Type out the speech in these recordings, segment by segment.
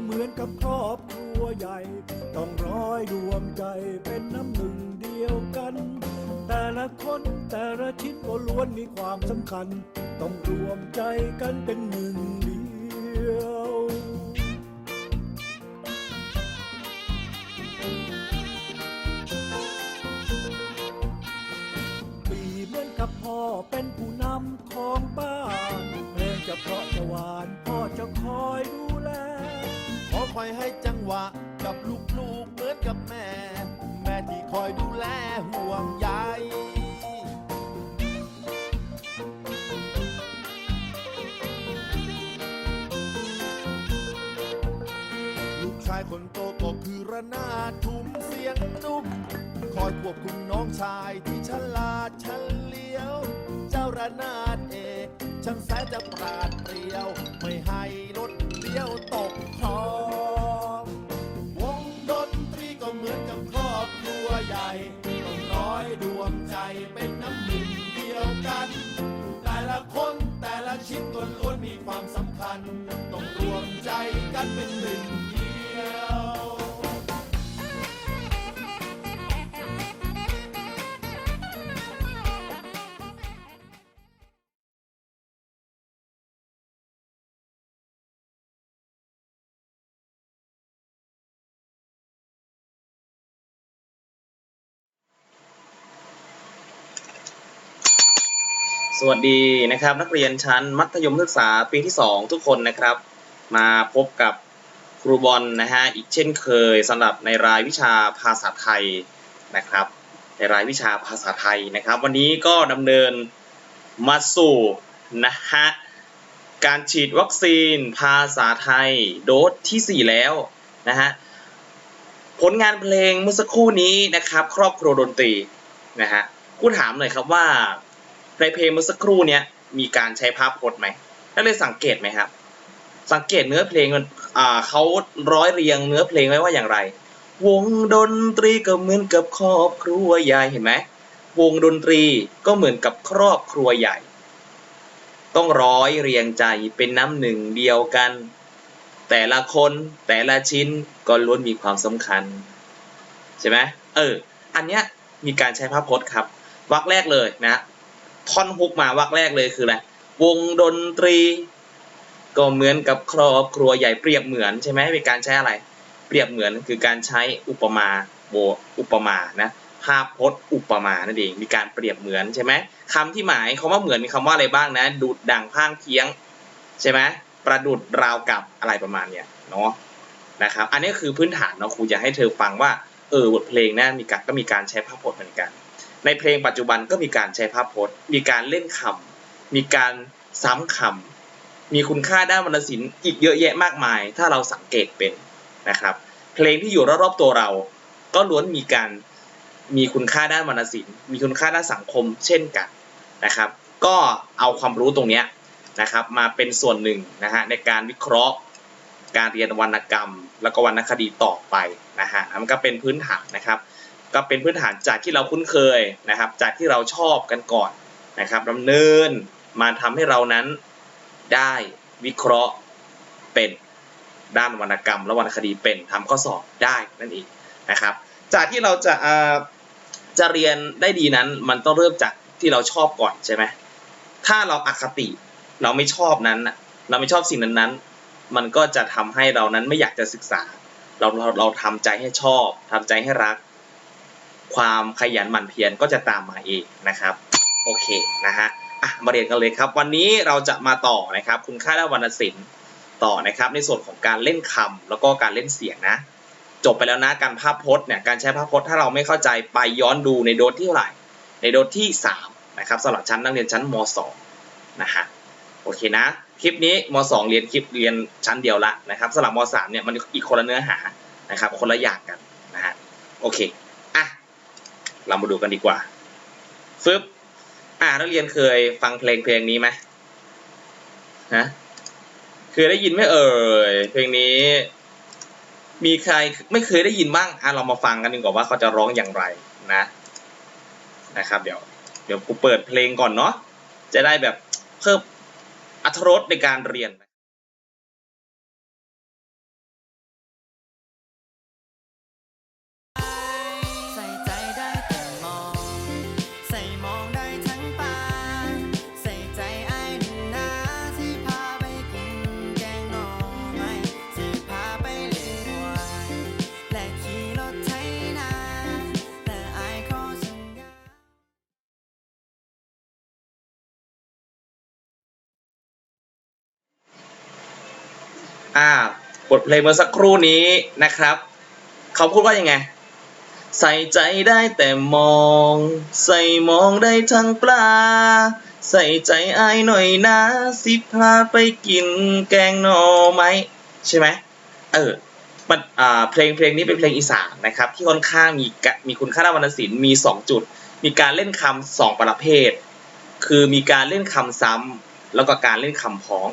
เหมือนกับครอบครัวใหญ่ต้องร้อยรวมใจเป็นน้ำหนึ่งเดียวกันแต่ละคนแต่ละชิ้นก็ล้วนมีความสำคัญต้องรวมใจกันเป็นหนึ่งเดียวปีเหมือนกับพ่อเป็นผู้นำของบ้านเพลงจะเพราะจะหวานพ่อจะคอยดูแลขอคอยให้จังหวะกับลูกๆเหมือนกับแม่ แม่ที่คอยดูแลห่วงใยลูกชายคนโตก็คือระนาดทุ้มเสียงนุ่มคอยควบคุมน้องชายที่ฉลาดเฉลียว เจ้าระนาดเอกช่างแสนจะปราดเปรียวไม่ให้รถเลี้ยวตกคลองวงดนตรีก็เหมือนกับครอบครัวใหญ่ต้องร้อยรวมใจเป็นน้ำหนึ่งเดียวกันแต่ละคนแต่ละชิ้นก็ล้วนมีความสำคัญต้องรวมใจกันเป็นหนึ่งเดียว สวัสดีนะครับนักเรียนชั้นมัธยมศึกษาปีที่2ทุกคนนะครับมาพบกับครูบอลนะฮะอีกเช่นเคยสำหรับในรายวิชาภาษาไทยนะครับในรายวิชาภาษาไทยนะครับวันนี้ก็ดำเนินมาสู่นะฮะการฉีดวัคซีนภาษาไทยโดสที่4แล้วนะฮะผลงานเพลงเมื่อสักครู่นี้นะครับครอบครัวดนตรีนะฮะกูถามหน่อยครับว่าในเพลงเมื่อสักครู่เนี้ยมีการใช้ภาพพจน์ไหมนักเรียนสังเกตไหมครับสังเกตเนื้อเพลงมันเขาร้อยเรียงเนื้อเพลงไว้ว่าอย่างไรวงดนตรีก็เหมือนกับครอบครัวใหญ่เห็นไหมวงดนตรีก็เหมือนกับครอบครัวใหญ่ต้องร้อยเรียงใจเป็นน้ำหนึ่งเดียวกันแต่ละคนแต่ละชิ้นก็ล้วนมีความสำคัญใช่ไหมอันเนี้ยมีการใช้ภาพพจน์ครับวรรคแรกเลยนะท่อนฮุกมาวรรคแรกเลยคืออะไรวงดนตรีก็เหมือนกับครอบครัวใหญ่เปรียบเหมือนใช่ไหมเป็นการใช้อะไรเปรียบเหมือนคือการใช้อุปมาอุปมานะภาพพจน์อุปมานั่นเองมีการเปรียบเหมือนใช่ไหมคำที่หมายคำว่าเหมือนมีคำว่าอะไรบ้างนะดุจดั่งพางเคียงใช่ไหมประดุจราวกับอะไรประมาณเนี้ยเนาะนะครับอันนี้คือพื้นฐานเนาะครูอยากให้เธอฟังว่าบทเพลงนะก็มีการใช้ภาพพจน์เหมือนกันในเพลงปัจจุบันก็มีการใช้ภาพพจน์มีการเล่นคำมีการซ้ำคำมีคุณค่าด้านวรรณศิลป์อีกเยอะแยะมากมายถ้าเราสังเกตเป็นนะครับเพลงที่อยู่รอบๆตัวเราก็ล้วนมีคุณค่าด้านวรรณศิลป์มีคุณค่าด้านสังคมเช่นกันนะครับก็เอาความรู้ตรงนี้นะครับมาเป็นส่วนหนึ่งนะฮะในการวิเคราะห์การเรียนวรรณกรรมแล้วก็วรรณคดีต่อไปนะฮะมันก็เป็นพื้นฐานนะครับก็เป็นพื้นฐานจากที่เราคุ้นเคยนะครับจากที่เราชอบกันก่อนนะครับดำเนินมาทำให้เรานั้นได้วิเคราะห์เป็นด้านวรรณกรรมและวรรณคดีเป็นทำข้อสอบได้นั่นเองนะครับจากที่เราจะเรียนได้ดีนั้นมันต้องเริ่มจากที่เราชอบก่อนใช่ไหมถ้าเราอคติเราไม่ชอบนั้นเราไม่ชอบสิ่งนั้นมันก็จะทำให้เรานั้นไม่อยากจะศึกษาเราทำใจให้ชอบทำใจให้รักความขยันหมั่นเพียรก็จะตามมาเองนะครับโอเคนะฮะมาเรียนกันเลยครับวันนี้เราจะมาต่อนะครับคุณค่าด้านวรรณศิลป์ต่อนะครับในส่วนของการเล่นคำแล้วก็การเล่นเสียงนะจบไปแล้วนะการภาพพจน์เนี่ยการใช้ภาพพจน์ถ้าเราไม่เข้าใจไปย้อนดูในโดสที่เท่าไหร่ในโดสที่3นะครับสำหรับชั้นนักเรียนชั้นม.2 นะฮะโอเคนะคลิปนี้ม.2 เรียนชั้นเดียวละนะครับสำหรับม.3 เนี่ยมันอีกคนละเนื้อหานะครับคนละอย่างกันนะฮะโอเคเรามาดูกันดีกว่าฟึบนักเรียนเคยฟังเพลงนี้ไหมนะเคยได้ยินไหมเพลงนี้มีใครไม่เคยได้ยินบ้างเรามาฟังกันดีกว่าว่าเขาจะร้องอย่างไรนะครับเดี๋ยวกูเปิดเพลงก่อนเนาะจะได้แบบเพิ่มอรรถรสในการเรียน บทเพลงเมื่อสักครู่นี้นะครับเขาพูดว่ายังไงใส่ใจได้แต่มองใส่มองได้ทั้งปลาใส่ใจอายหน่อยนะสิพาไปกินแกงหน่อไม้ใช่ไหมมันเพลงนี้เป็นเพลงอีสานนะครับที่ค่อนข้างมีคุณค่าทางวรรณศิลป์มี2จุดมีการเล่นคำ2ประเภทคือมีการเล่นคำซ้ำแล้วก็การเล่นคำพ้อง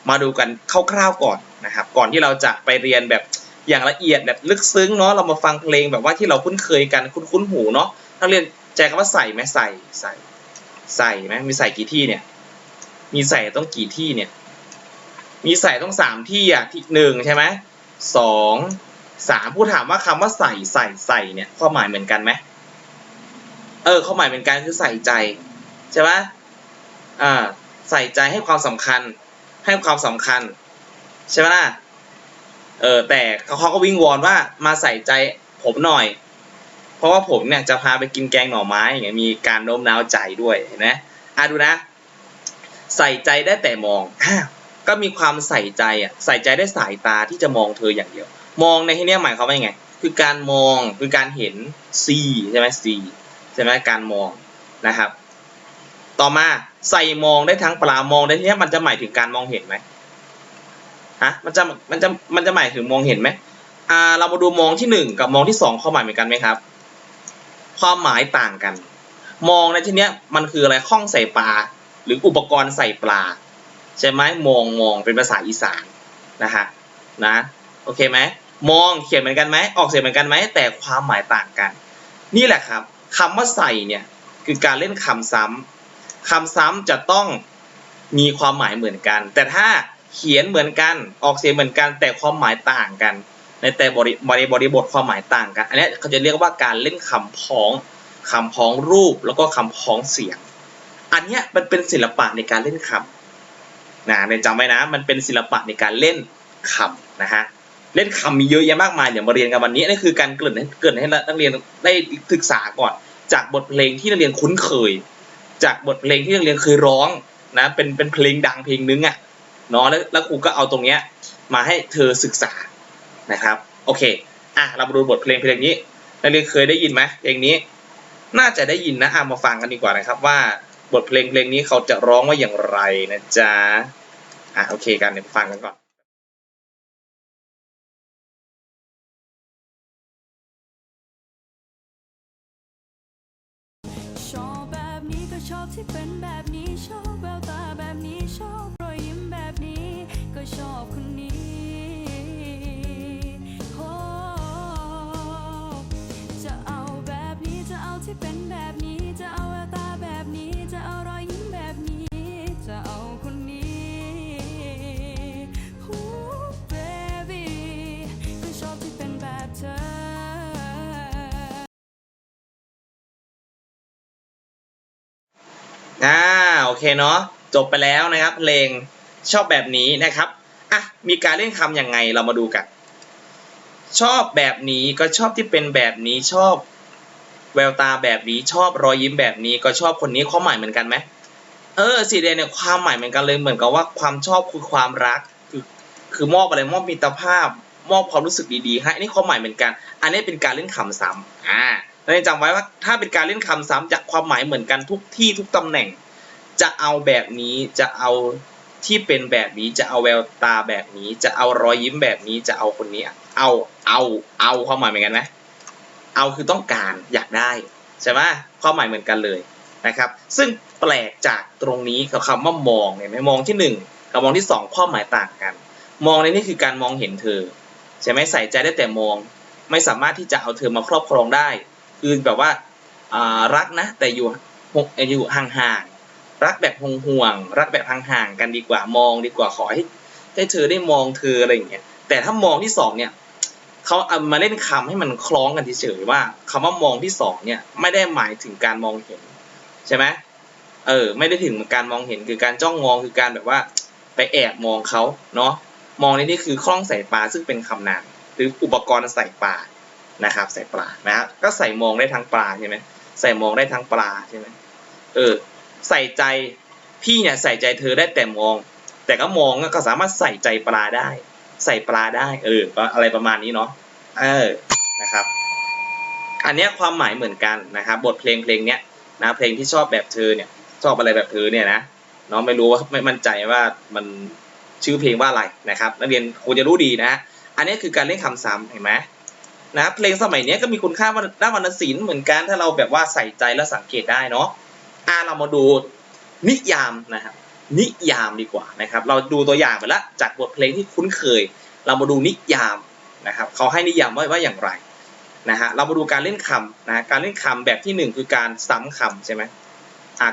มาดูกันคร่าวๆก่อนนะครับก่อนที่เราจะไปเรียนแบบอย่างละเอียดแบบลึกซึ้งเนาะเรามาฟังเพลงแบบว่าที่เราคุ้นเคยกันคุ้นหูเนาะนักเรียนใจคำว่าใส่ไหมใส่ไหมมีใส่กี่ที่เนี่ยมีใส่ต้องกี่ที่เนี่ยมีใส่ต้อง3ที่ที่1ใช่ไหม2 3ผู้ถามว่าคำว่าใส่เนี่ยความหมายเหมือนกันไหมความหมายเหมือนกันคือใส่ใจใช่ไหมใส่ใจให้ความสำคัญใช่ไหมล่ะแต่เขาก็วิงวอนว่ามาใส่ใจผมหน่อยเพราะว่าผมเนี่ยจะพาไปกินแกงหน่อไม้อย่างเงี้ยมีการโน้มน้าวใจด้วยเห็นไหมดูนะใส่ใจได้แต่มองก็มีความใส่ใจใส่ใจได้สายตาที่จะมองเธออย่างเดียวมองในที่นี้หมายความว่ายังไงคือการมองคือการเห็น see ใช่ไหม see ใช่ไหมการมองนะครับต่อมาใส่มองได้ทั้งปลามองในที่นี้มันจะหมายถึงการมองเห็นไหมมันจะหมายถึงมองเห็นไหมเรามาดูมองที่1กับมองที่2ความหมายเหมือนกันไหมครับความหมายต่างกันมองในที่นี้มันคืออะไรข้องใส่ปลาหรืออุปกรณ์ใส่ปลาใช่ไหมมองเป็นภาษาอีสานนะโอเคไหมมองเขียนเหมือนกันไหมออกเสียงเหมือนกันไหมแต่ความหมายต่างกันนี่แหละครับคำว่าใส่เนี่ยคือการเล่นคำซ้ำจะต้องมีความหมายเหมือนกันแต่ถ้าเขียนเหมือนกันออกเสียงเหมือนกันแต่ความหมายต่างกันในแต่บริบทความหมายต่างกันอันนี้เขาจะเรียกว่าการเล่นคำพ้องรูปแล้วก็คำพ้องเสียงอันนี้มันเป็นศิลปะในการเล่นคำเรียนจำไว้นะมันเป็นศิลปะในการเล่นคำนะฮะเล่นคำมีเยอะแยะมากมายเดี๋ยวมาเรียนกันวันนี้นี่คือการเกริ่นให้นักเรียนได้ศึกษาก่อนจากบทเพลงที่นักเรียนคุ้นเคยจากบทเพลงที่นักเรียนเคยร้องนะเป็นเพลงดังเพลงนึงเนาะแล้วครูก็เอาตรงเนี้ยมาให้เธอศึกษานะครับโอเคเรามาดูบทเพลงนี้นักเรียนเคยได้ยินไหมเพลงนี้น่าจะได้ยินนะมาฟังกันดีกว่านะครับว่าบทเพลงนี้เขาจะร้องว่าอย่างไรนะจ๊ะโอเคกันเดี๋ยวฟังกันก่อนชอบแบบนี้ก็ชอบที่เป็นแบบนี้ชอบแววตาแบบนี้ชอบรอยยิ้มแบบนี้ก็ชอบคนนี้โอ้จะเอาแบบนี้จะเอาที่เป็นแบบนี้จะเอาแววตาแบบนี้จะเอารอยยิ้มแบบนี้จะเอาคนนี้โอ้ baby ก็ชอบที่เป็นแบบเธอโอเคเนาะจบไปแล้วนะครับเพลงชอบแบบนี้นะครับมีการเล่นคำยังไงเรามาดูกันชอบแบบนี้ก็ชอบที่เป็นแบบนี้ชอบแววตาแบบนี้ชอบรอยยิ้มแบบนี้ก็ชอบคนนี้ความหมายเหมือนกันไหมสีแดงเนี่ยความหมายเหมือนกันเลยเหมือนกับว่าความชอบคือความรักคือมอบอะไรมอบมิตรภาพมอบความรู้สึกดีๆให้อันนี้ความหมายเหมือนกันอันนี้เป็นการเล่นคำซ้ำเราจำไว้ว่าถ้าเป็นการเล่นคำซ้ำจะความหมายเหมือนกันทุกที่ทุกตำแหน่งจะเอาแบบนี้จะเอาที่เป็นแบบนี้จะเอาแววตาแบบนี้จะเอารอยยิ้มแบบนี้จะเอาคนนี้เอาความหมายเหมือนกันไหมเอาคือต้องการอยากได้ใช่ไหมความหมายเหมือนกันเลยนะครับซึ่งแปลกจากตรงนี้กับคำว่ามองเห็นไหมมองที่1กับมองที่2ความหมายต่างกันมองในนี้คือการมองเห็นเธอใช่ไหมใส่ใจได้แต่มองไม่สามารถที่จะเอาเธอมาครอบครองได้คือแบบว่ารักนะแต่อยู่ห่างๆรักแบบห่วงๆรักแบบห่างๆกันดีกว่ามองดีกว่าขอให้เธอได้มองเธออะไรอย่างเงี้ยแต่ถ้ามองที่2เนี่ยเขาเอามาเล่นคำให้มันคล้องกันเฉยๆว่าคำว่ามองที่2เนี่ยไม่ได้หมายถึงการมองเห็นใช่ไหมไม่ได้ถึงการมองเห็นคือการจ้องมองคือการแบบว่าไปแอบมองเขาเนาะมองในนี้คือคล้องใส่ปลาซึ่งเป็นคำนามหรืออุปกรณ์ใส่ปลานะครับใส่ปลานะครับก็ใส่มองได้ทั้งปลาใช่ไหมใส่มองได้ทั้งปลาใช่ไหมใส่ใจพี่เนี่ยใส่ใจเธอได้แต่มองแต่ก็มองก็สามารถใส่ใจปลาได้ ใส่ปลาได้อะไรประมาณนี้เนาะนะครับ อันเนี้ยความหมายเหมือนกันนะครับบทเพลงเนี้ยนะเพลงที่ชอบแบบเธอเนี่ยชอบอะไรแบบเธอเนี่ยนะน้องไม่รู้ว่าไม่มั่นใจว่ามันชื่อเพลงว่าอะไรนะครับนักเรียนคงจะรู้ดีนะอันนี้คือการเล่นคำซ้ำเห็นไหมนะเพลงสมัยนี้ก็มีคุณค่าด้านวรรณศิลป์เหมือนกันถ้าเราแบบว่าใส่ใจและสังเกตได้เนาะเรามาดูนิยามนะครับนิยามดีกว่านะครับเราดูตัวอย่างไปแล้วจากบทเพลงที่คุ้นเคยเรามาดูนิยามนะครับเขาให้นิยามว่าอย่างไรนะฮะเรามาดูการเล่นคำนะการเล่นคำแบบที่1คือการซ้ำคำใช่ไหม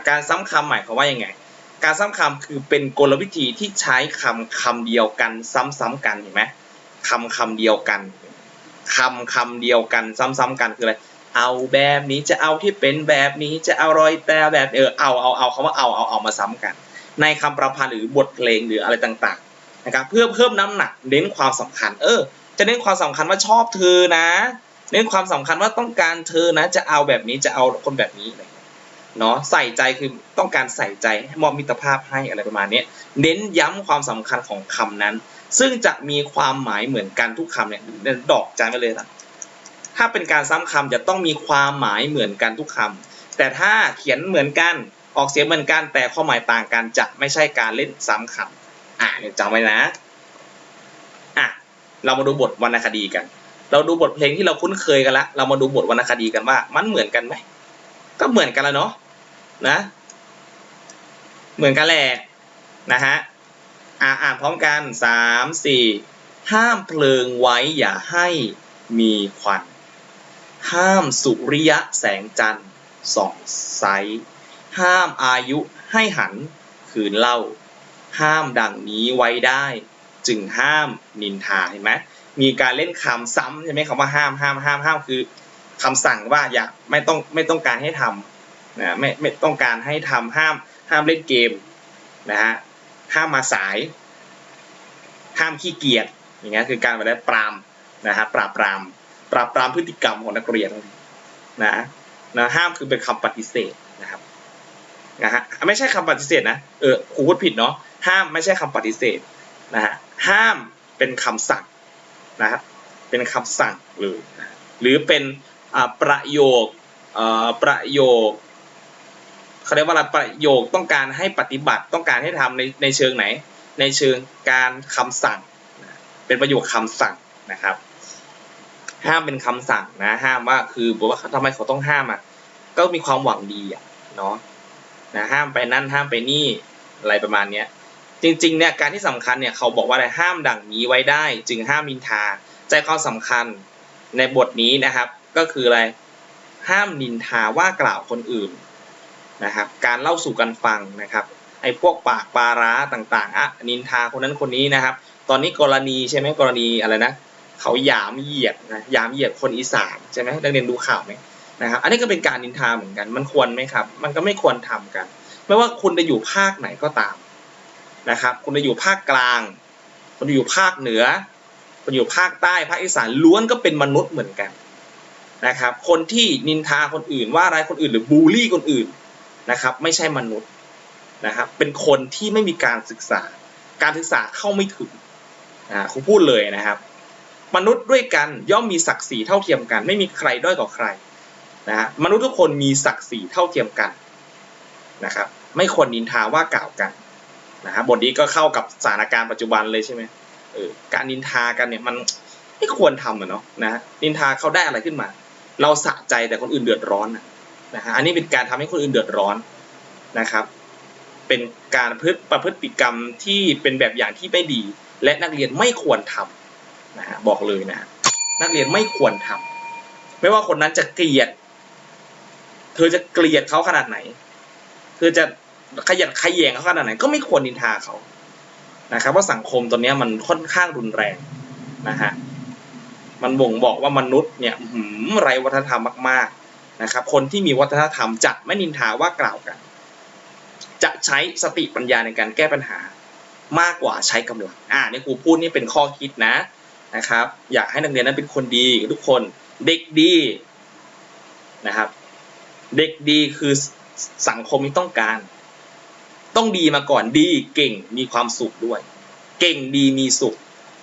การซ้ำคำหมายความว่ายังไงการซ้ำคำคือเป็นกลวิธีที่ใช้คำเดียวกันซ้ำๆกันเห็นไหมคำเดียวกันคำเดียวกันซ้ำๆกันคืออะไรเอาแบบนี้จะเอาที่เป็นแบบนี้จะเอารอยแต่แบบเอาคำว่าเอามาซ้ำกันในคำประพันธ์หรือบทเพลงหรืออะไรต่างๆนะครับเพื่อเพิ่มน้ำหนักเน้นความสำคัญจะเน้นความสำคัญว่าชอบเธอนะเน้นความสำคัญว่าต้องการเธอนะจะเอาแบบนี้จะเอาคนแบบนี้เนาะใส่ใจคือต้องการใส่ใจมอบมิตรภาพให้อะไรประมาณนี้เน้นย้ำความสำคัญของคำนั้นซึ่งจะมีความหมายเหมือนกันทุกคำเนี่ยดอกจานไปเลยนะถ้าเป็นการซ้ำคำจะต้องมีความหมายเหมือนกันทุกคำแต่ถ้าเขียนเหมือนกันออกเสียงเหมือนกันแต่ความหมายต่างกันจะไม่ใช่การเล่นซ้ำคำเนี่ยจำไว้นะเรามาดูบทวรรณคดีกันเราดูบทเพลงที่เราคุ้นเคยกันละเรามาดูบทวรรณคดีกันว่ามันเหมือนกันไหมก็เหมือนกันแล้วเนาะนะเหมือนกันแหละนะฮะอ่านพร้อมกัน3 4ห้ามเพลิงไว้อย่าให้มีควันห้ามสุริยะแสงจันทร์ส่องใสห้ามอายุให้หันคืนเล่าห้ามดังนี้ไว้ได้จึงห้ามนินทาเห็นไหมมีการเล่นคำซ้ำใช่ไหมคำว่าห้ามคือคำสั่งว่าอย่าไม่ต้องการให้ทำนะไม่ต้องการให้ทำห้ามเล่นเกมนะฮะห้ามมาสายห้ามขี้เกียจอย่างเงี้ยคือการไปได้ปรามนะฮะปราบปรามพฤติกรรมของนักเรียนนะห้ามคือเป็นคำปฏิเสธนะครับนะฮะไม่ใช่คำปฏิเสธนะครูพูดผิดเนาะห้ามไม่ใช่คำปฏิเสธนะฮะห้ามเป็นคำสั่งนะครับเป็นคำสั่งเลยหรือเป็นประโยคเขาเรียกว่าอะไรประโยคต้องการให้ปฏิบัติต้องการให้ทำในเชิงไหนในเชิงการคำสั่งเป็นประโยคคำสั่งนะครับห้ามเป็นคำสั่งนะห้ามว่าคือบอกว่าทำไมเขาต้องห้ามก็มีความหวังดีเนาะนะห้ามไปนั่นห้ามไปนี่อะไรประมาณนี้จริงๆเนี่ยการที่สำคัญเนี่ยเขาบอกว่าอะไรห้ามดั่งนี้ไว้ได้จึงห้ามนินทาใจความสำคัญในบทนี้นะครับก็คืออะไรห้ามนินทาว่ากล่าวคนอื่นนะครับการเล่าสู่กันฟังนะครับไอ้พวกปากปลาร้าต่างๆนินทาคนนั้นคนนี้นะครับตอนนี้กรณีใช่ไหมกรณีอะไรนะเขาหยามเหยียดคนอีสานใช่ไหมนักเรียนดูข่าวไหมนะครับอันนี้ก็เป็นการนินทาเหมือนกันมันควรไหมครับมันก็ไม่ควรทำกันไม่ว่าคุณจะอยู่ภาคไหนก็ตามนะครับคุณจะอยู่ภาคกลางคุณจะอยู่ภาคเหนือคุณอยู่ภาคใต้ภาคอีสานล้วนก็เป็นมนุษย์เหมือนกันนะครับคนที่นินทาคนอื่นว่าร้ายคนอื่นหรือบูลลี่คนอื่นนะครับไม่ใช่มนุษย์นะครับเป็นคนที่ไม่มีการศึกษาเข้าไม่ถึงครูพูดเลยนะครับมนุษย์ด้วยกันย่อมมีศักดิ์ศรีเท่าเทียมกันไม่มีใครด้อยกว่าใครนะฮะมนุษย์ทุกคนมีศักดิ์ศรีเท่าเทียมกันนะครับไม่ควรนินทาว่ากล่าวกันนะฮะบทนี้ก็เข้ากับสถานการณ์ปัจจุบันเลยใช่ไหมการนินทากันเนี่ยมันไม่ควรทำเนาะนะนินทาเขาได้อะไรขึ้นมาเราสะใจแต่คนอื่นเดือดร้อนนะฮะอันนี้เป็นการทำให้คนอื่นเดือดร้อนนะครับเป็นการประพฤติกรรมที่เป็นแบบอย่างที่ไม่ดีและนักเรียนไม่ควรทำนะฮะบอกเลยนะนักเรียนไม่ควรทำไม่ว่าคนนั้นจะเกลียดเธอจะเกลียดเขาขนาดไหนเธอจะขยันขยแยงเขาขนาดไหนก็ไม่ควรนินทาเขานะครับว่าสังคมตอนนี้มันค่อนข้างรุนแรงนะฮะมันบ่งบอกว่ามนุษย์เนี่ยไร้วัฒนธรรมมากๆนะครับคนที่มีวัฒนธรรมจะไม่นินทาว่ากล่าวกันจะใช้สติปัญญาในการแก้ปัญหามากกว่าใช้กำลังนี่ครูพูดนี่เป็นข้อคิดนะครับอยากให้นักเรียนนั้นเป็นคนดีทุกคนเด็กดีนะครับเด็กดีคือสังคมที่ต้องดีมาก่อนดีเก่งมีความสุขด้วยเก่งดีมีสุข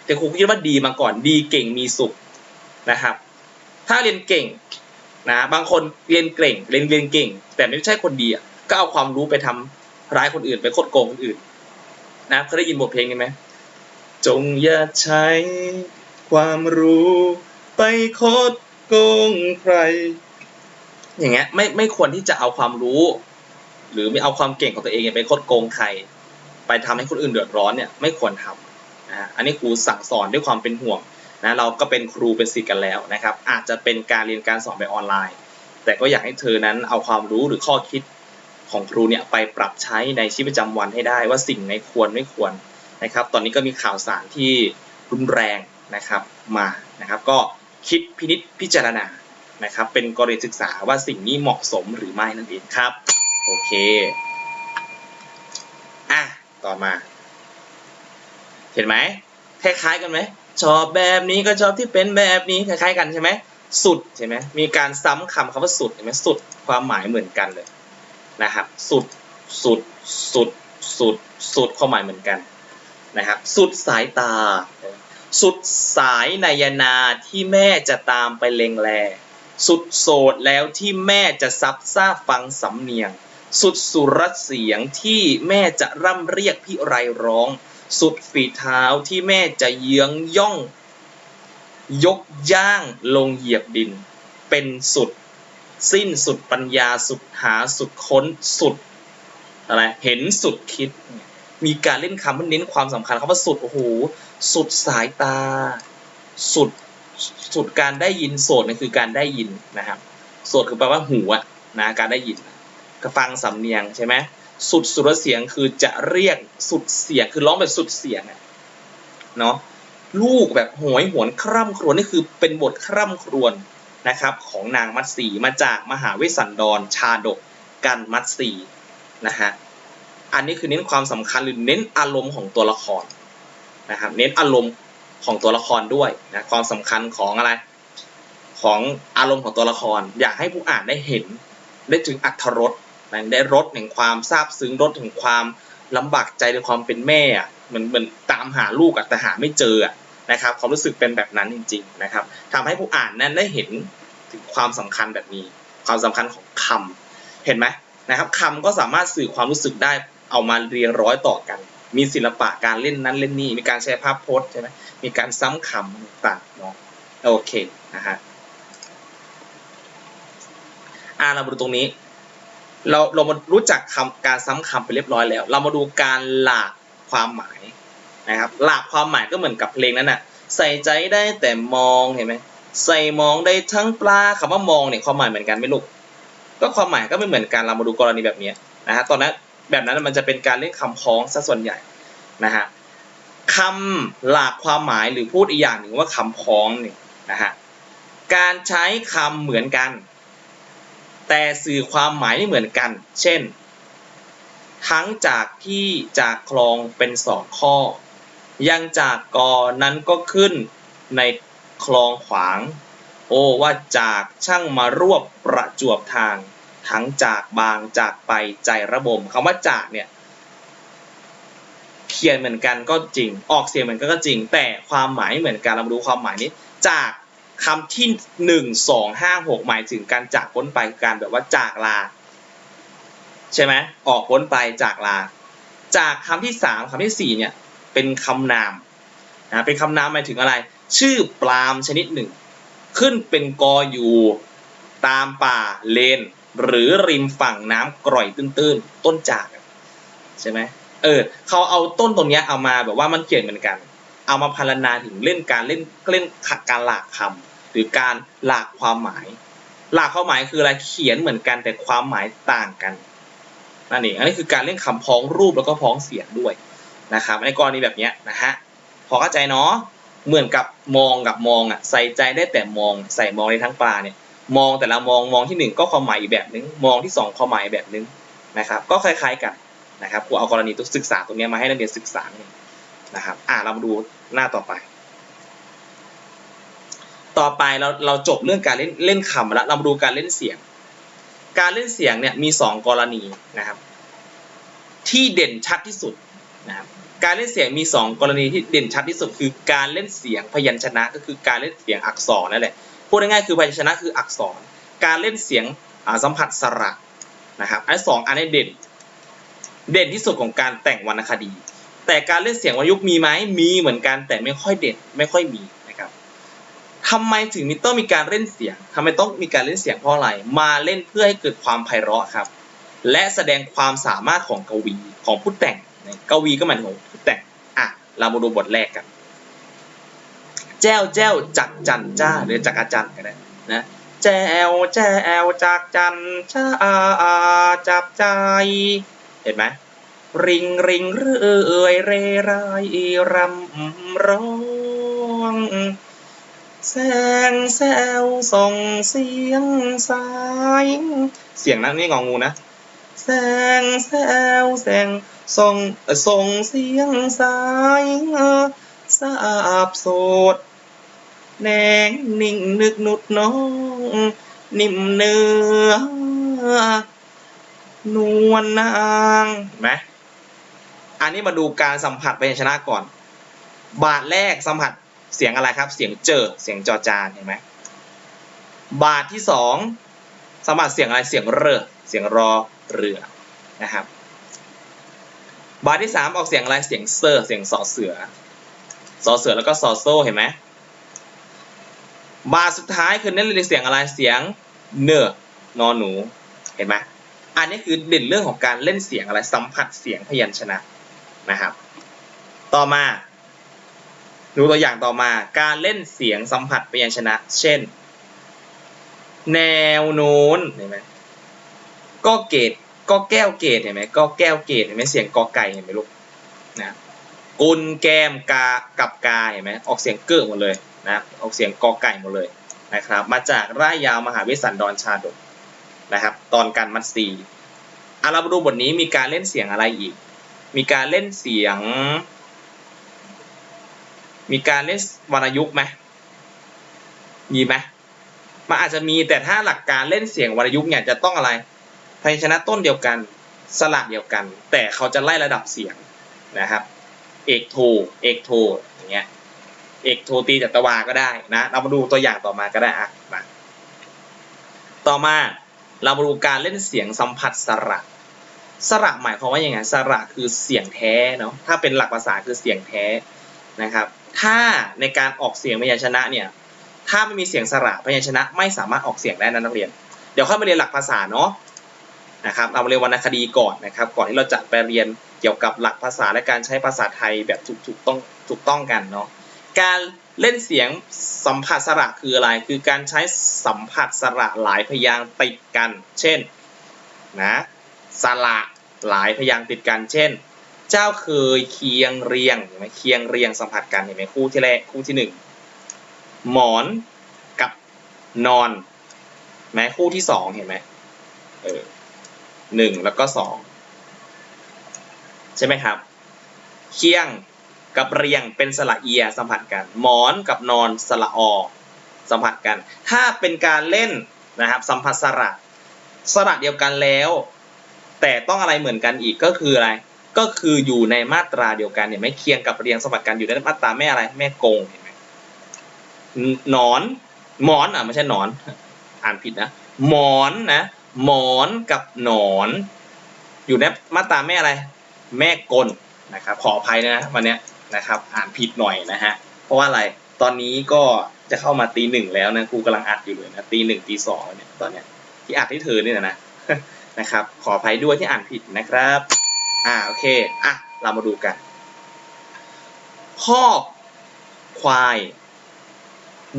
แต่ครูคิดว่าดีมาก่อนดีเก่งมีสุขนะครับถ้าเรียนเก่งนะบางคนเรียนเก่งเรียนเก่งแต่ไม่ใช่คนดีก็เอาความรู้ไปทำร้ายคนอื่นไปคดโกงคนอื่นนะเคยได้ยินบทเพลงนี้ไหมจงอย่าใช้ความรู้ไปคดโกงใครอย่างเงี้ยไม่ควรที่จะเอาความรู้หรือไม่เอาความเก่งของตัวเองไปคดโกงใครไปทำให้คนอื่นเดือดร้อนเนี่ยไม่ควรทำนะอันนี้ครูสั่งสอนด้วยความเป็นห่วงนะเราก็เป็นครูเป็นศิษย์กันแล้วนะครับอาจจะเป็นการเรียนการสอนแบบออนไลน์แต่ก็อยากให้เธอนั้นเอาความรู้หรือข้อคิดของครูเนี่ยไปปรับใช้ในชีวิตประจำวันให้ได้ว่าสิ่งไหนควรไม่ควรนะครับตอนนี้ก็มีข่าวสารที่รุนแรงนะครับมานะครับก็คิดพินิจพิจารณานะครับเป็นกรณีศึกษาว่าสิ่งนี้เหมาะสมหรือไม่นั่นเองครับโอเคต่อมาเห็นไหมคล้ายๆกันไหมชอบแบบนี้ก็ชอบที่เป็นแบบนี้คล้ายๆกันใช่ไหมสุดใช่ไหมมีการซ้ำคำว่าสุดเห็นไหมสุดความหมายเหมือนกันเลยนะครับสุดความหมายเหมือนกันนะครับสุดสายตาสุดสายนายนาที่แม่จะตามไปเลงแลสุดโสดแล้วที่แม่จะซับซ่าฟังสำเนียงสุดสุรเสียงที่แม่จะร่ำเรียกพิไรร้องสุดฝีเท้าที่แม่จะเยื้องย่องยกย่างลงเหยียบดินเป็นสุดสิ้นสุดปัญญาสุดหาสุดค้นสุดอะไรเห็นสุดคิดมีการเล่นคำเพื่อเน้นความสำคัญคำว่าสุดโอ้โหสุดสายตาสุดการได้ยินโสดนี่คือการได้ยินนะครับโสดคือแปลว่าหูนะการได้ยินก็ฟังสำเนียงใช่ไหมสุดสุรเสียงคือจะเรียกสุดเสียงคือร้องแบบสุดเสียงเนาะลูกแบบโหยหวนคร่ำครวญนี่คือเป็นบทคร่ำครวญนะครับของนางมัตสีมาจากมหาเวสสันดรชาดกกันมัตสีนะฮะอันนี้คือเน้นความสำคัญหรือเน้นอารมณ์ของตัวละครนะครับเน้นอารมณ์ของตัวละครด้วยนะความสำคัญของอะไรของอารมณ์ของตัวละครอยากให้ผู้อ่านได้เห็นได้ถึงอรรถรสได้รสแห่งความซาบซึ้งรสแห่งความลำบากใจในความเป็นแม่เหมือนตามหาลูกแต่หาไม่เจอนะครับความรู้สึกเป็นแบบนั้นจริงๆนะครับทำให้ผู้อ่านนั้นได้เห็นถึงความสำคัญแบบนี้ความสำคัญของคำเห็นไหมนะครับคำก็สามารถสื่อความรู้สึกได้เอามาเรียงร้อยต่อกันมีศิลปะการเล่นนั้นเล่นนี่มีการใช้ภาพพจน์ใช่ไหมมีการซ้ำคำต่างๆเนาะโอเคนะฮะเรามาดูตรงนี้เรามารู้จักการซ้ำคำไปเรียบร้อยแล้วเรามาดูการหลากความหมายนะครับหลากความหมายก็เหมือนกับเพลงนั้นใส่ใจได้แต่มองเห็นไหมใส่มองได้ทั้งปลาคำว่ามองเนี่ยความหมายเหมือนกันไหมลูกก็ความหมายก็ไม่เหมือนกันเรามาดูกรณีแบบนี้นะฮะตอนนั้นแบบนั้นมันจะเป็นการเล่นคำพ้องซะส่วนใหญ่นะฮะคำหลากความหมายหรือพูดอีกอย่างหนึ่งว่าคำพ้องเนี่ยนะฮะการใช้คำเหมือนกันแต่สื่อความหมายไม่เหมือนกันเช่นทั้งจากที่จากคลองเป็นสองข้อยังจากกอนั้นก็ขึ้นในคลองขวางโอ้ว่าจากช่างมารวบประจวบทางทั้งจากบางจากไปใจระบมคำว่าจากเนี่ยเขียนเหมือนกันก็จริงออกเสียงเหมือนกันก็จริงแต่ความหมายไม่เหมือนกันเรามาดูความหมายนี้จากคำที่1 2 5 6หมายถึงการจากพ้นไปการแบบว่าจากลาใช่ไหมออกพ้นไปจากลาจากคำที่3คำที่4เนี่ยเป็นคำนามนะเป็นคำนามหมายถึงอะไรชื่อปลาล์มชนิดหนึ่งขึ้นเป็นกออยู่ตามป่าเลนหรือริมฝั่งน้ำกร่อยตื้นๆต้นจากใช่ไหมเขาเอาต้นตรงนี้เอามาแบบว่ามันเขียนเหมือนกันเอามาพรรณนาถึงเล่นการการหลากคำหรือการหลากความหมายหลากความหมายคืออะไรเขียนเหมือนกันแต่ความหมายต่างกันนั่นเองอันนี้คือการเล่นคำพ้องรูปแล้วก็พ้องเสียงด้วยนะครับในกรณีแบบนี้นะฮะพอเข้าใจเนาะเหมือนกับมองกับมองใส่ใจได้แต่มองใส่มองในทั้งปลาเนี่ยมองแต่ละมองที่1ก็ความหมายอีกแบบนึงมองที่2ความหมายแบบนึงนะครับก็คล้ายๆกันนะครับกูเอากรณีศึกษาตรงนี้มาให้นักเรียนศึกษานะครับเรามาดูหน้าต่อไปเราจบเรื่องการเล่นคำแล้วเรามาดูการเล่นเสียงเนี่ยมี2กรณีนะครับที่เด่นชัดที่สุดนะครับ การเล่นเสียงมี2กรณีที่เด่นชัดที่สุดคือการเล่นเสียงพยัญชนะก็คือการเล่นเสียงอักษรนั่นแหละพูดง่ายๆคือพยัญชนะคืออักษรการเล่นเสียงสัมผัสสระนะครับอัน2อันนี้เด่นที่สุดของการแต่งวรรณคดี แต่การเล่นเสียงวรรณยุกต์มีไหมมีเหมือนกันแต่ไม่ค่อยเด่นไม่ค่อยมีนะครับทำไมถึงต้องมีการเล่นเสียงทำไมต้องมีการเล่นเสียงเพราะอะไรมาเล่นเพื่อให้เกิดความไพเราะครับและแสดงความสามารถของกวีของผู้แต่งกวีก็หมายถึงผู้แต่งเรามาดูบทแรกกันแจ้วแจ้วจักจันจ้าหรือจักรจันก็ได้นะแจ้วแจ้วจักจันจ้าจับใจเห็นไหมริงริงเรื่อยเรไรรำร้องแสงแซวส่องเสียงสายเสียงนั้นนี่งองูนะแสงแซวแสงส่งเสียงสายสาบโสดแนงนิ่งนึกนุดน้องนิ่มเนื้อนวลนางเห็นไหมอันนี้มาดูการสัมผัสพยัญชนะก่อนบาทแรกสัมผัสเสียงอะไรครับเสียงเจอเสียงจอจานเห็นไหมบาทที่2สัมผัสเสียงอะไรเสียงเรือเสียงรอเรือนะครับบาทที่3ออกเสียงอะไรเสียงเซอร์เสียงสอเสือแล้วก็สอโซ่เห็นไหมบาทสุดท้ายคือเน้นเสียงอะไรเสียงเนอนอหนูเห็นไหมอันนี้คือเด่นเรื่องของการเล่นเสียงอะไรสัมผัสเสียงพยัญชนะนะครับต่อมาดูตัวอย่างต่อมาการเล่นเสียงสัมผัสพยัญชนะเช่นแนวโน้นเห็นไหมก็เกตก็แก้วเกตเห็นไหมก็แก้วเกตเห็นไหมเสียงกอไก่เห็นไหมลูกนะกุลแก้มกากับกาเห็นไหมออกเสียงเกิดหมดเลยนะออกเสียงกอไก่หมดเลยนะครับมาจากร่ายยาวมหาวิสันดรชาดกนะครับตอนการมัตสีเรามาดูบทนี้มีการเล่นเสียงอะไรอีกมีการเล่นเสียงวรรณยุกต์ไหมมีไหมมันอาจจะมีแต่ถ้าหลักการเล่นเสียงวรรณยุกต์เนี่ยจะต้องอะไรพยัญชนะต้นเดียวกันสระเดียวกันแต่เขาจะไล่ระดับเสียงนะครับเอกโทอย่างเงี้ยเอกโทตีจัตวาก็ได้นะเรามาดูตัวอย่างต่อมาก็ได้มาต่อมาเรามาดูการเล่นเสียงสัมผัสสระหมายความว่ายังไงสระคือเสียงแท้เนาะถ้าเป็นหลักภาษาคือเสียงแท้นะครับถ้าในการออกเสียงพยัญชนะเนี่ยถ้าไม่มีเสียงสระพยัญชนะไม่สามารถออกเสียงได้นะนักเรียนเดี๋ยวค่อยมาเรียนหลักภาษาเนาะนะครับเรามาเรียนวรรณคดีก่อนนะครับก่อนที่เราจะไปเรียนเกี่ยวกับหลักภาษาและการใช้ภาษาไทยแบบถูกต้องกันเนาะการเล่นเสียงสัมผัสสระคืออะไรคือการใช้สัมผัสสระหลายพยางค์ติดกันเช่นนะสระหลายพยางค์ติดกันเช่นเจ้าเคยเคียงเรียงเห็นไหมเคียงเรียงสัมผัสกันเห็นไหมคู่ที่แรกคู่ที่1หมอนกับนอนแม้คู่ที่2เห็นไหม1แล้วก็2ใช่ไหมครับเคียงกับเรียงเป็นสระเอียสัมผัสกันหมอนกับนอนสระอสัมผัสกันถ้าเป็นการเล่นนะครับสัมผัสสระเดียวกันแล้วแต่ต้องอะไรเหมือนกันอีกก็คืออะไรก็คืออยู่ในมาตราเดียวกันเห็นไหมเคียงกับเรียงสัมผัสกันอยู่ในมาตราแม่อะไรแม่กงเห็นไหมหนอนหมอนไม่ใช่หนอนอ่านผิดนะหมอนนะหมอนกับหนอนอยู่ในมาตราแม่อะไรแม่กลนะครับขออภัยนะวันนี้นะครับอ่านผิดหน่อยนะฮะเพราะว่าอะไรตอนนี้ก็จะเข้ามาตี 1แล้วนะครูกำลังอัดอยู่เลยนะตี 1ตี 2เนี่ยตอนเนี้ยที่อัดให้เธอเนี่ยนะครับขออภัยด้วยที่อ่านผิดนะครับโอเคเรามาดูกันคอกควาย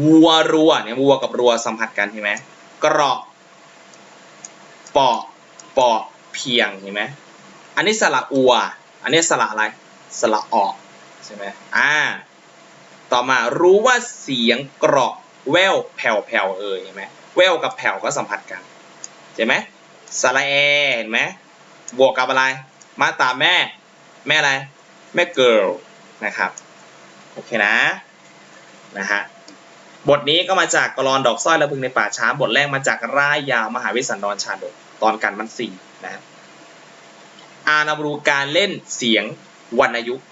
วัวรัวเนี่ยวัวกับรัวสัมผัสกันเห็นไหมกรอกปอกเพียงเห็นไหมอันนี้สระอัวอันนี้สระอะไรสระออกใช่ไหมต่อมารู้ว่าเสียงกรอกแววแผ่วเห็นไหมแววกับแผ่วก็สัมผัสกันใช่ไหมสระแอเห็นไหมบวกกับอะไรมาตราแม่อะไรแม่เกิร์ลนะครับโอเคนะฮะบทนี้ก็มาจากกลอนดอกสร้อยและพึงในป่าช้าบทแรกมาจากร่ายยาวมหาวิสันดรชาดกตอนกันมัตสีนะครับเราดูการเล่นเสียงวรรณยุกต์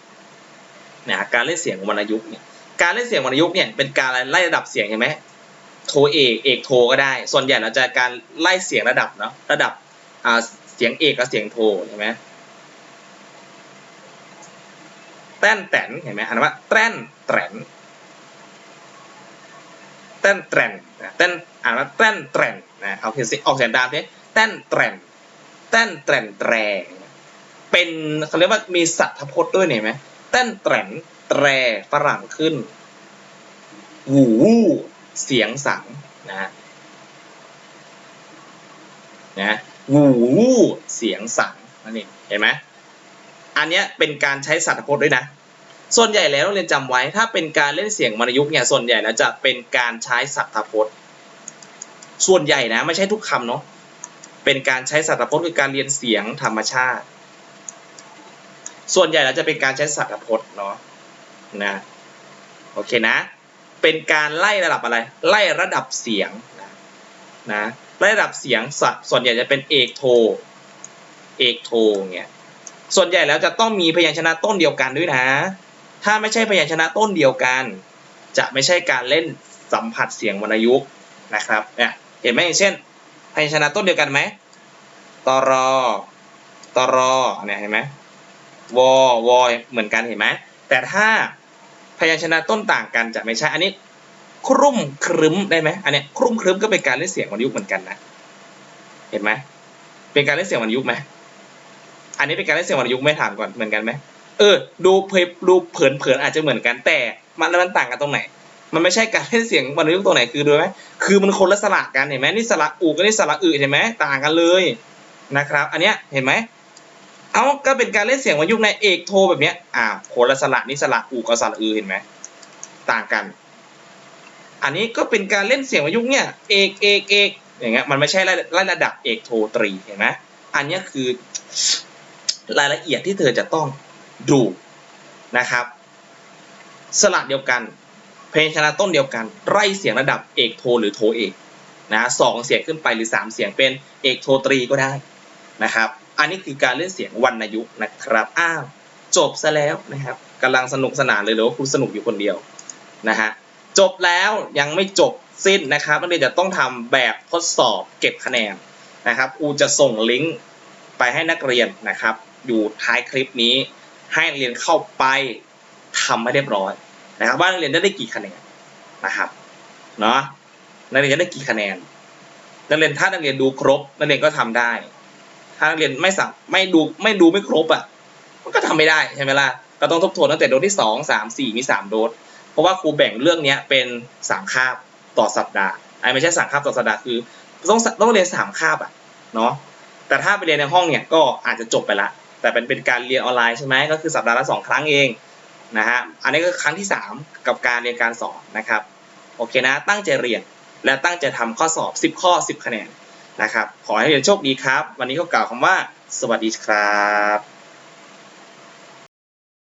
เนี่ยการเล่นเสียงวรรณยุกต์เนี่ยการเล่นเสียงวรรณยุกต์เนี่ยเป็นการไล่ระดับเสียงเห็นไหมโทเอกเอกโทก็ได้ส่วนใหญ่เราจะการไล่เสียงระดับเนาะระดับเสียงเอกกับเสียงโทใช่ไหมแต้นแตนเห็นไหมอ่านว่าแต้นแตนแต้นแตนแต้นอ่านว่าแต้นแตนนะเอาเสียงออกเสียงตามสิแต้นแตนแต้นแตนแตรเป็นเขาเรียกว่ามีสัทธพจน์ด้วยเห็นไหมแต้นแตนแตรฝรั่งขึ้นหูเสียงสังนะหูเสียงสังนั่นเองเห็นไหมอันนี้เป็นการใช้สัทธพจน์ด้วยนะส่วนใหญ่แล้วเราเรียนจำไว้ถ้าเป็นการเล่นเสียงวรรณยุกต์เนี่ยส่วนใหญ่แล้วจะเป็นการใช้สัทธพจน์ส่วนใหญ่นะไม่ใช่ทุกคำเนาะเป็นการใช้สัทธพจน์คือการเรียนเสียงธรรมชาติส่วนใหญ่แล้วจะเป็นการใช้สัทธพจน์เนาะนะโอเคนะเป็นการไล่ระดับอะไรไล่ระดับเสียงนะไล่ระดับเสียงส่วนใหญ่จะเป็นเอกโทเนี่ยส่วนใหญ่แล้วจะต้องมีพยัญชนะต้นเดียวกันด้วยนะถ้าไม่ใช่พยัญชนะต้นเดียวกันจะไม่ใช่การเล่นสัมผัสเสียงวรรณยุกต์นะครับเนี่ยเห็นไหมอย่างเช่นพยัญชนะต้นเดียวกันไหมตรเนี่ยเห็นไหมวเหมือนกันเห็นไหมแต่ถ้าพยัญชนะต้นต่างกันจะไม่ใช่อันนี้ครุ่มครึ้มได้ไหมอันนี้ครุ่มครึ้มก็เป็นการเล่นเสียงวรรณยุกต์เหมือนกันนะเห็นไหมเป็นการเล่นเสียงวรรณยุกต์ไหมอันนี้เป็นการเล่นเสียงวรรณยุกต์ไม่ถามก่อนเหมือนกันไหมดูเผินอาจจะเหมือนกันแต่มันต่างกันตรงไหนมันไม่ใช่การเล่นเสียงวรรณยุกต์ตรงไหนคือดูไหมคือมันคนละสระกันเห็นไหมนี่สระอูกับนี่สระเห็นไหมต่างกันเลยนะครับอันเนี้ยเห็นไหมก็เป็นการเล่นเสียงวรรณยุกต์ในเอกโทแบบเนี้ยคนละสระนี่สระอูกับสระเห็นไหมต่างกันอันนี้ก็เป็นการเล่นเสียงวรรณยุกต์เนี่ยเอกอย่างเงี้ยมันไม่ใช่ไล่ระดับเอกโทตรีเห็นไหมอันนี้คือรายละเอียดที่เธอจะต้องดูนะครับสระเดียวกันพยัญชนะต้นเดียวกันไล่เสียงระดับเอกโทหรือโทเอกนะ2เสียงขึ้นไปหรือ3เสียงเป็นเอกโทตรีก็ได้นะครับอันนี้คือการเล่นเสียงวรรณยุกต์นะครับจบซะแล้วนะครับกำลังสนุกสนานเลยหรือว่าคุณสนุกอยู่คนเดียวนะฮะจบแล้วยังไม่จบสิ้นนะครับนักเรียนจะต้องทำแบบทดสอบเก็บคะแนนนะครับครูจะส่งลิงก์ไปให้นักเรียนนะครับอยู่ท้ายคลิปนี้ให้นักเรียนเข้าไปทำให้เรียบร้อยนะครับว่านักเรียนได้กี่คะแนนนะครับเนาะนักเรียนได้กี่คะแนนนักเรียนถ้านักเรียนดูครบนักเรียนก็ทำได้ถ้านักเรียนไม่ดูไม่ครบมันก็ทำไม่ได้ใช่ไหมล่ะก็ต้องทบทวนตั้งแต่โดสที่2 3 4มี3โดสเพราะว่าครูแบ่งเรื่องนี้เป็น3คาบต่อสัปดาห์ไม่ใช่3คาบต่อสัปดาห์คือต้องเรียน3คาบเนาะแต่ถ้าไปเรียนในห้องเนี่ยก็อาจจะจบไปละแต่เป็นการเรียนออนไลน์ใช่ไหมก็คือสัปดาห์ละ2ครั้งเองนะฮะอันนี้ก็ครั้งที่3กับการเรียนการสอนนะครับโอเคนะตั้งใจเรียนและตั้งใจทำข้อสอบ10ข้อ10คะแนนนะครับขอให้เรียนโชคดีครับวันนี้ก็กล่าวคำว่าสวัสดีครับ